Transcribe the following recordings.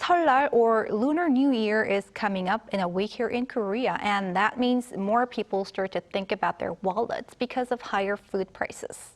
Seollal or Lunar New Year is coming up in a week here in Korea, and that means more people start to think about their wallets because of higher food prices.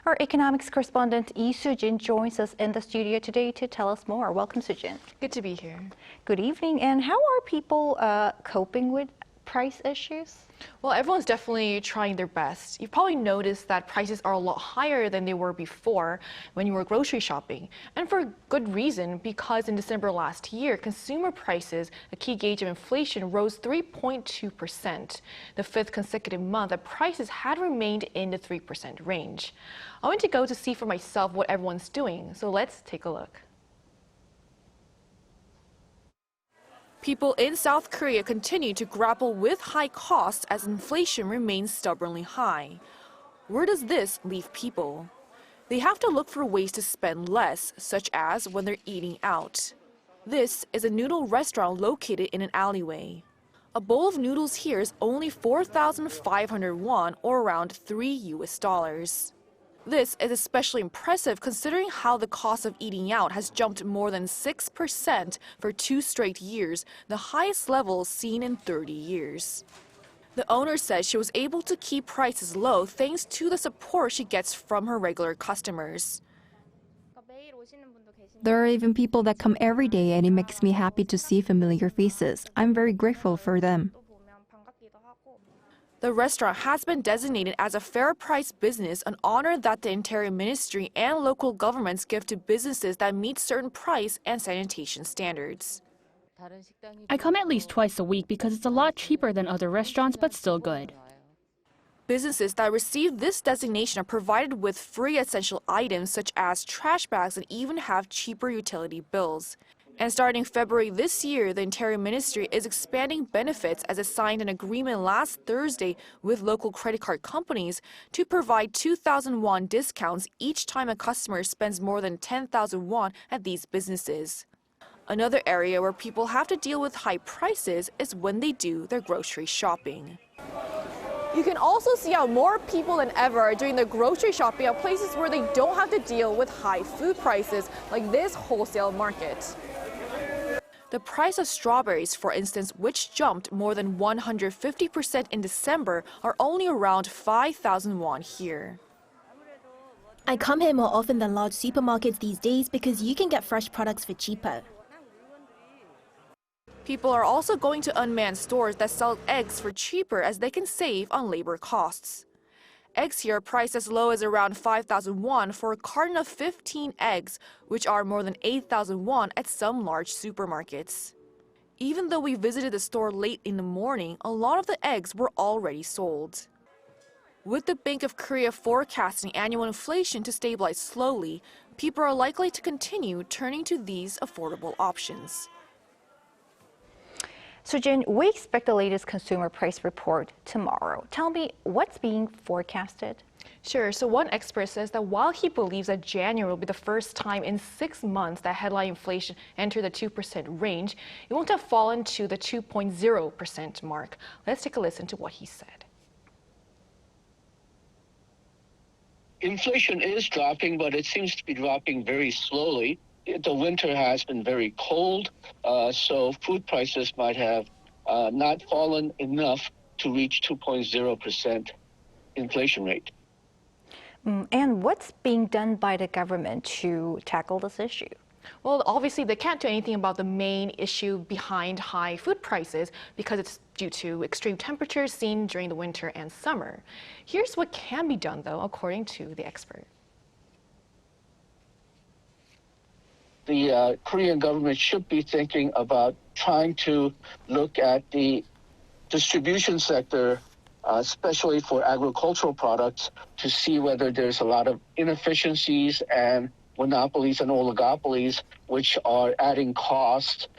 Our economics correspondent Lee Soo-jin joins us in the studio today to tell us more. Welcome, Soo-jin. Good to be here. Good evening. And how are people coping with price issues? Well, everyone's definitely trying their best. You've probably noticed that prices are a lot higher than they were before when you were grocery shopping. And for good reason, because in December last year, consumer prices, a key gauge of inflation, rose 3.2%. The fifth consecutive month that prices had remained in the 3% range. I went to go to see for myself what everyone's doing, so let's take a look. People in South Korea continue to grapple with high costs as inflation remains stubbornly high. Where does this leave people? They have to look for ways to spend less, such as when they're eating out. This is a noodle restaurant located in an alleyway. A bowl of noodles here is only 4,500 won, or around $3. This is especially impressive considering how the cost of eating out has jumped more than 6% for 2 straight years, the highest level seen in 30 years. The owner says she was able to keep prices low thanks to the support she gets from her regular customers. There are even people that come every day, and it makes me happy to see familiar faces. I'm very grateful for them. The restaurant has been designated as a fair price business, an honor that the Interior Ministry and local governments give to businesses that meet certain price and sanitation standards. I come at least twice a week because it's a lot cheaper than other restaurants, but still good. Businesses that receive this designation are provided with free essential items such as trash bags and even have cheaper utility bills. And starting February this year, the Interior Ministry is expanding benefits as it signed an agreement last Thursday with local credit card companies to provide 2,000 won discounts each time a customer spends more than 10,000 won at these businesses. Another area where people have to deal with high prices is when they do their grocery shopping. You can also see how more people than ever are doing their grocery shopping at places where they don't have to deal with high food prices, like this wholesale market. The price of strawberries, for instance, which jumped more than 150% in December, are only around 5,000 won here. I come here more often than large supermarkets these days because you can get fresh products for cheaper. People are also going to unmanned stores that sell eggs for cheaper as they can save on labor costs. Eggs here are priced as low as around 5,000 won for a carton of 15 eggs, which are more than 8,000 won at some large supermarkets. Even though we visited the store late in the morning, a lot of the eggs were already sold. With the Bank of Korea forecasting annual inflation to stabilize slowly, people are likely to continue turning to these affordable options. Soo-jin, we expect the latest consumer price report tomorrow. Tell me, what's being forecasted? Sure. So one expert says that while he believes that January will be the first time in 6 months that headline inflation entered the 2% range, it won't have fallen to the 2.0% mark. Let's take a listen to what he said. Inflation is dropping, but it seems to be dropping very slowly. The winter has been very cold, so food prices might have not fallen enough to reach 2.0% inflation rate. And what's being done by the government to tackle this issue? Well, obviously, they can't do anything about the main issue behind high food prices because it's due to extreme temperatures seen during the winter and summer. Here's what can be done, though, according to the expert. The Korean government should be thinking about trying to look at the distribution sector, especially for agricultural products, to see whether there's a lot of inefficiencies and monopolies and oligopolies which are adding cost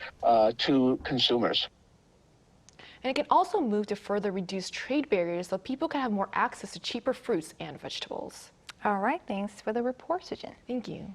to consumers. And it can also move to further reduce trade barriers so people can have more access to cheaper fruits and vegetables. All right, thanks for the report, Soo-jin. Thank you.